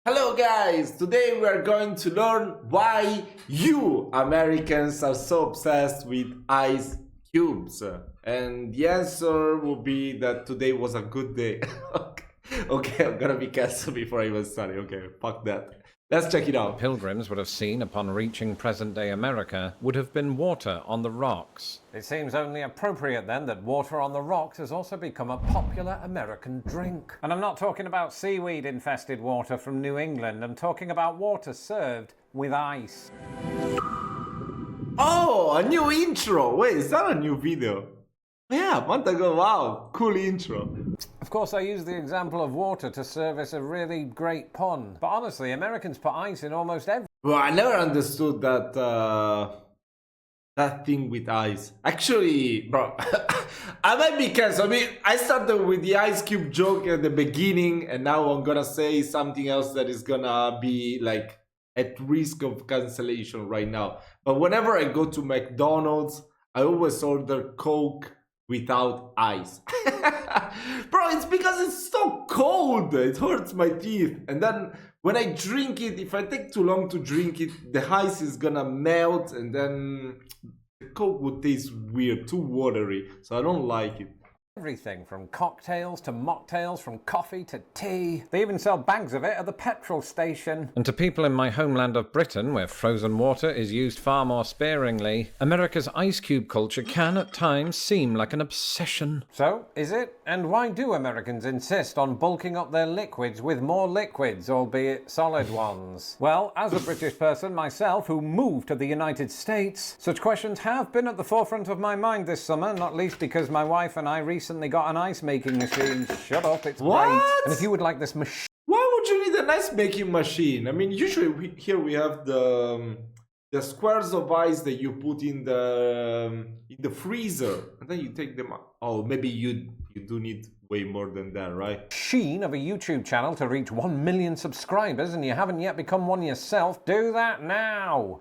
Hello guys, today we are going to learn why you Americans are so obsessed with ice cubes. And the answer will be that today was a good day. Okay, I'm gonna be canceled before I even start. Okay, fuck that. Let's check it out. Pilgrims would have seen upon reaching present-day America would have been water on the rocks. It seems only appropriate then that water on the rocks has also become a popular American drink. And I'm not talking about seaweed-infested water from New England, I'm talking about water served with ice. Oh, a new intro! Wait, is that a new video? Yeah, a month ago, wow, cool intro. Of course, I use the example of water to service a really great pun. But honestly, Americans put ice in almost every... Well, I never understood that thing with ice. Actually, bro, I might be canceled. I mean, I started with the ice cube joke at the beginning, and now I'm gonna say something else that is gonna be like at risk of cancellation right now. But whenever I go to McDonald's, I always order Coke without ice. Bro, it's because it's so cold. It hurts my teeth. And then when I drink it, if I take too long to drink it, the ice is gonna melt and then the Coke would taste weird, too watery. So I don't like it. Everything from cocktails to mocktails, from coffee to tea. They even sell bags of it at the petrol station. And to people in my homeland of Britain, where frozen water is used far more sparingly, America's ice cube culture can at times seem like an obsession. So, is it? And why do Americans insist on bulking up their liquids with more liquids, albeit solid ones? Well, as a British person myself who moved to the United States, such questions have been at the forefront of my mind this summer, not least because my wife and I recently got an ice making machine. Shut up, it's What? great. And if you would like this machine... Why would you need an ice making machine? I mean, usually here we have the squares of ice that you put in the freezer, and then you take them out. Oh, maybe you do need way more than that, right? Machine of a YouTube channel to reach 1 million subscribers, and you haven't yet become one yourself, do that now.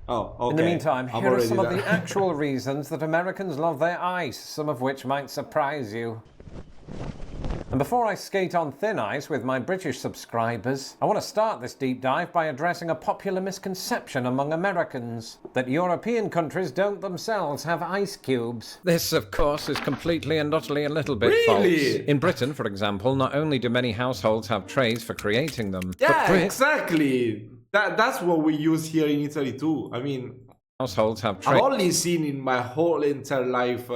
Oh, okay. In the meantime, here are some of the actual reasons that Americans love their ice, some of which might surprise you. And before I skate on thin ice with my British subscribers, I want to start this deep dive by addressing a popular misconception among Americans, that European countries don't themselves have ice cubes. This, of course, is completely and utterly a little bit false. In Britain, for example, not only do many households have trays for creating them, yeah, exactly. That's what we use here in Italy too. I mean, households have trays. I've only seen in my whole entire life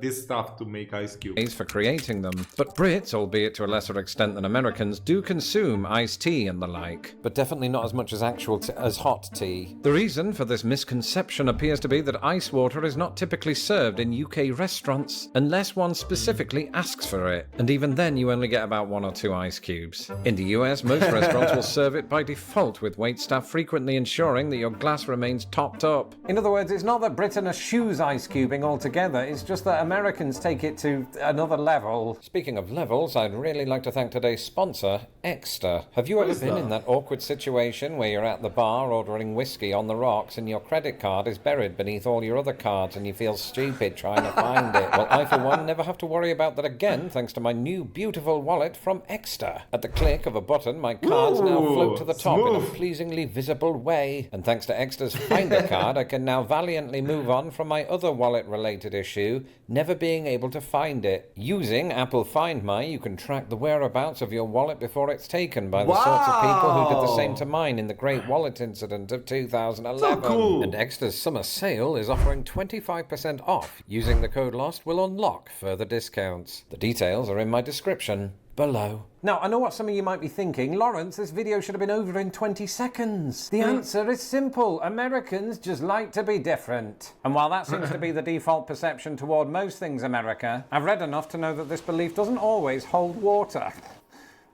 this stuff to make ice cubes. For creating them. But Brits, albeit to a lesser extent than Americans, do consume iced tea and the like. But definitely not as much as as hot tea. The reason for this misconception appears to be that ice water is not typically served in UK restaurants unless one specifically asks for it. And even then you only get about 1 or 2 ice cubes. In the US, most restaurants will serve it by default, with waitstaff frequently ensuring that your glass remains topped up. In other words, it's not that Britain eschews ice cubing altogether, it's just that Americans take it to another level. Speaking of levels, I'd really like to thank today's sponsor, Extra. Have you ever been in that awkward situation where you're at the bar ordering whiskey on the rocks and your credit card is buried beneath all your other cards and you feel stupid trying to find it? Well, I for one never have to worry about that again thanks to my new beautiful wallet from Extra. At the click of a button, my cards now float to the top in a pleasingly visible way. And thanks to Extra's Finder card, I can now valiantly move on from my other wallet-related issue, never being able to find it. Using Apple Find My, you can track the whereabouts of your wallet before it's taken by the sorts of people who did the same to mine in the Great Wallet Incident of 2011. So cool. And Extra's summer sale is offering 25% off. Using the code LOST will unlock further discounts. The details are in my description below. Now, I know what some of you might be thinking. Lawrence, this video should have been over in 20 seconds. The answer is simple. Americans just like to be different. And while that seems to be the default perception toward most things America, I've read enough to know that this belief doesn't always hold water.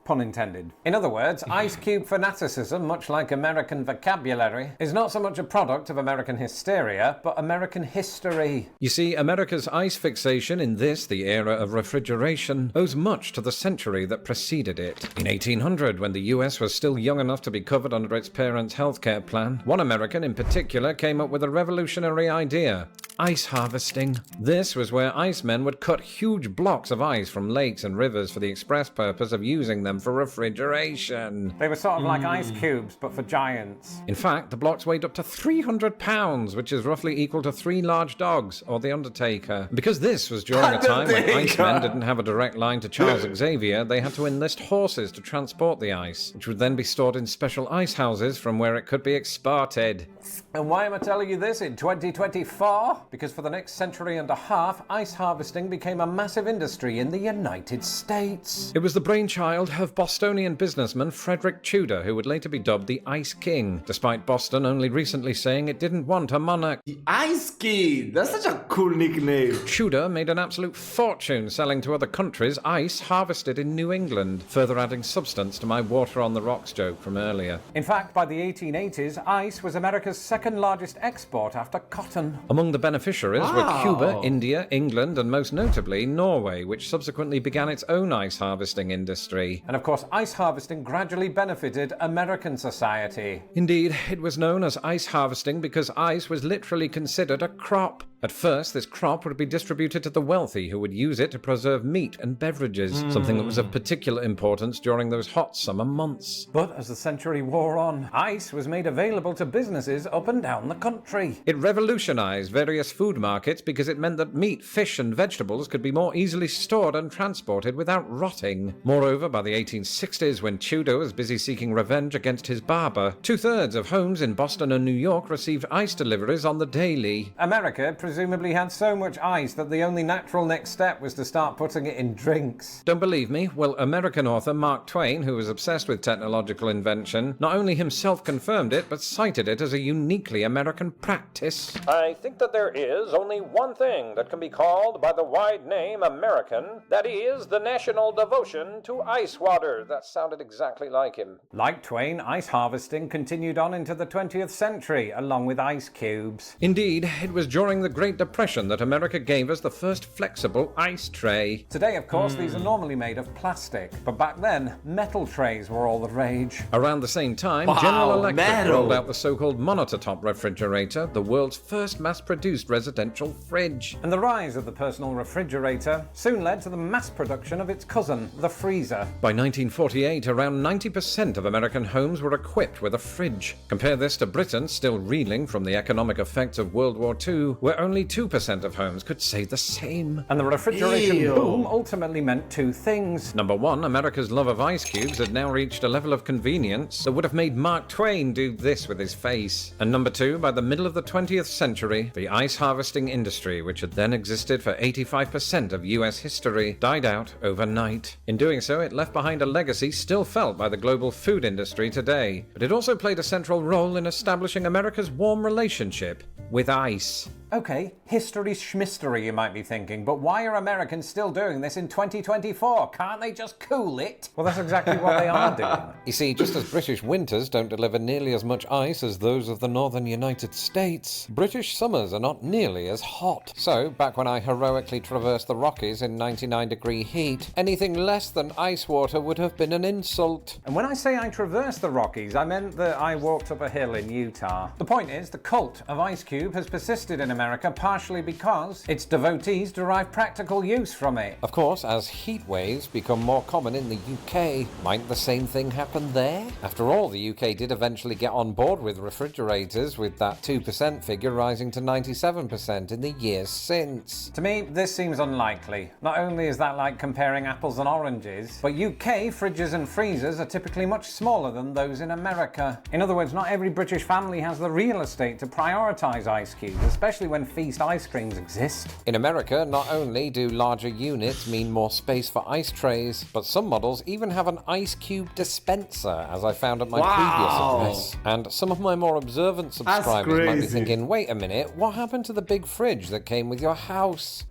Pun intended. In other words, ice cube fanaticism, much like American vocabulary, is not so much a product of American hysteria, but American history. You see, America's ice fixation in this, the era of refrigeration, owes much to the century that preceded it. In 1800, when the US was still young enough to be covered under its parents' healthcare plan, one American in particular came up with a revolutionary idea: ice harvesting. This was where icemen would cut huge blocks of ice from lakes and rivers for the express purpose of using them for refrigeration. They were sort of like ice cubes, but for giants. In fact, the blocks weighed up to 300 pounds, which is roughly equal to 3 large dogs, or The Undertaker. Because this was during a time when icemen didn't have a direct line to Charles Xavier, they had to enlist horses to transport the ice, which would then be stored in special ice houses from where it could be exported. And why am I telling you this in 2024? Because for the next century and a half, ice harvesting became a massive industry in the United States. It was the brainchild of Bostonian businessman Frederick Tudor, who would later be dubbed the Ice King, despite Boston only recently saying it didn't want a monarch. The Ice King! That's such a cool nickname. Tudor made an absolute fortune selling to other countries ice harvested in New England, further adding substance to my water on the rocks joke from earlier. In fact, by the 1880s, ice was America's second largest export after cotton. Among the beneficiaries were Cuba, India, England, and most notably Norway, which subsequently began its own ice harvesting industry. And of course, ice harvesting gradually benefited American society. Indeed, it was known as ice harvesting because ice was literally considered a crop. At first, this crop would be distributed to the wealthy who would use it to preserve meat and beverages, something that was of particular importance during those hot summer months. But as the century wore on, ice was made available to businesses up and down the country. It revolutionized various food markets because it meant that meat, fish, and vegetables could be more easily stored and transported without rotting. Moreover, by the 1860s, when Tudor was busy seeking revenge against his barber, 2/3 of homes in Boston and New York received ice deliveries on the daily. America presumably had so much ice that the only natural next step was to start putting it in drinks. Don't believe me? Well, American author Mark Twain, who was obsessed with technological invention, not only himself confirmed it, but cited it as a uniquely American practice. I think that there is only one thing that can be called by the wide name American. That is the national devotion to ice water. That sounded exactly like him. Like Twain, ice harvesting continued on into the 20th century, along with ice cubes. Indeed, it was during the Great Depression that America gave us the first flexible ice tray. Today, of course, these are normally made of plastic, but back then, metal trays were all the rage. Around the same time, Wow, General Electric metal. rolled out the so-called monitor-top refrigerator, the world's first mass-produced residential fridge. And the rise of the personal refrigerator soon led to the mass production of its cousin, the freezer. By 1948, around 90% of American homes were equipped with a fridge. Compare this to Britain, still reeling from the economic effects of World War II, where only 2% of homes could say the same. And the refrigeration Ew. boom ultimately meant two things. Number one, America's love of ice cubes had now reached a level of convenience that would have made Mark Twain do this with his face. And number two, by the middle of the 20th century, the ice harvesting industry, which had then existed for 85% of US history, died out overnight. In doing so, it left behind a legacy still felt by the global food industry today. But it also played a central role in establishing America's warm relationship with ice. Okay, history schmistery, you might be thinking, but why are Americans still doing this in 2024? Can't they just cool it? Well, that's exactly what they are doing. You see, just as British winters don't deliver nearly as much ice as those of the northern United States, British summers are not nearly as hot. So, back when I heroically traversed the Rockies in 99-degree heat, anything less than ice water would have been an insult. And when I say I traversed the Rockies, I meant that I walked up a hill in Utah. The point is, the cult of Ice Cube has persisted in America partially because its devotees derive practical use from it. Of course, as heat waves become more common in the UK, might the same thing happen there? After all, the UK did eventually get on board with refrigerators, with that 2% figure rising to 97% in the years since. To me, this seems unlikely. Not only is that like comparing apples and oranges, but UK fridges and freezers are typically much smaller than those in America. In other words, not every British family has the real estate to prioritise ice cubes, especially when feast ice creams exist. In America, not only do larger units mean more space for ice trays, but some models even have an ice cube dispenser, as I found at my previous address. And some of my more observant subscribers might be thinking, wait a minute, what happened to the big fridge that came with your house?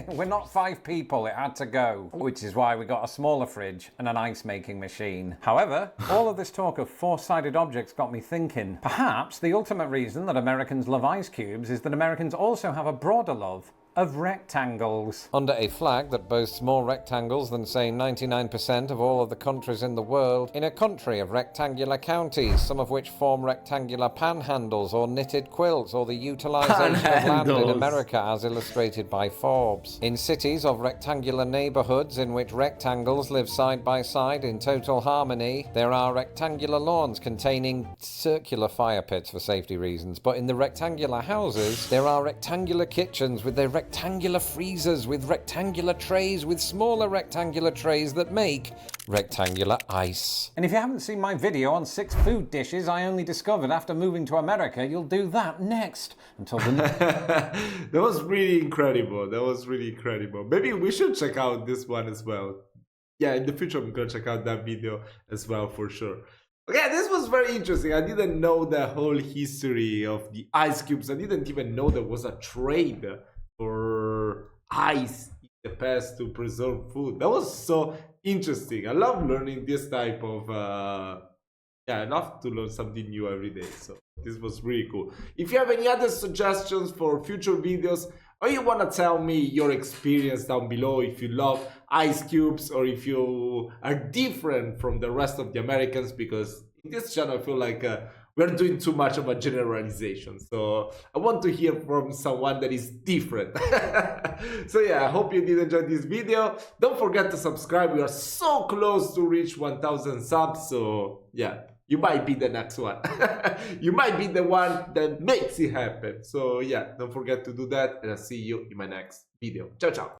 We're not 5 people, it had to go. Which is why we got a smaller fridge and an ice making machine. However, all of this talk of four-sided objects got me thinking. Perhaps the ultimate reason that Americans love ice cubes is that Americans also have a broader love of rectangles. Under a flag that boasts more rectangles than, say, 99% of all of the countries in the world, in a country of rectangular counties, some of which form rectangular panhandles or knitted quilts, or the utilization of land in Panhandles. America as illustrated by Forbes. In cities of rectangular neighborhoods in which rectangles live side by side in total harmony, there are rectangular lawns containing circular fire pits for safety reasons, but in the rectangular houses, there are rectangular kitchens with their rectangular freezers, with rectangular trays, with smaller rectangular trays that make rectangular ice. And if you haven't seen my video on 6 food dishes I only discovered after moving to America, you'll do that next. Until the That was really incredible. That was really incredible. Maybe we should check out this one as well. Yeah, in the future I'm gonna check out that video as well for sure. Okay, this was very interesting. I didn't know the whole history of the ice cubes. I didn't even know there was a trade for ice in the past to preserve food. That was so interesting. I love learning this type of yeah, I love to learn something new every day. So this was really cool. If you have any other suggestions for future videos, or you want to tell me your experience down below, if you love ice cubes or if you are different from the rest of the Americans, because in this channel I feel like we're doing too much of a generalization. So I want to hear from someone that is different. So yeah, I hope you did enjoy this video. Don't forget to subscribe. We are so close to reach 1000 subs. So yeah, you might be the next one. You might be the one that makes it happen. So yeah, don't forget to do that, and I'll see you in my next video. Ciao, ciao.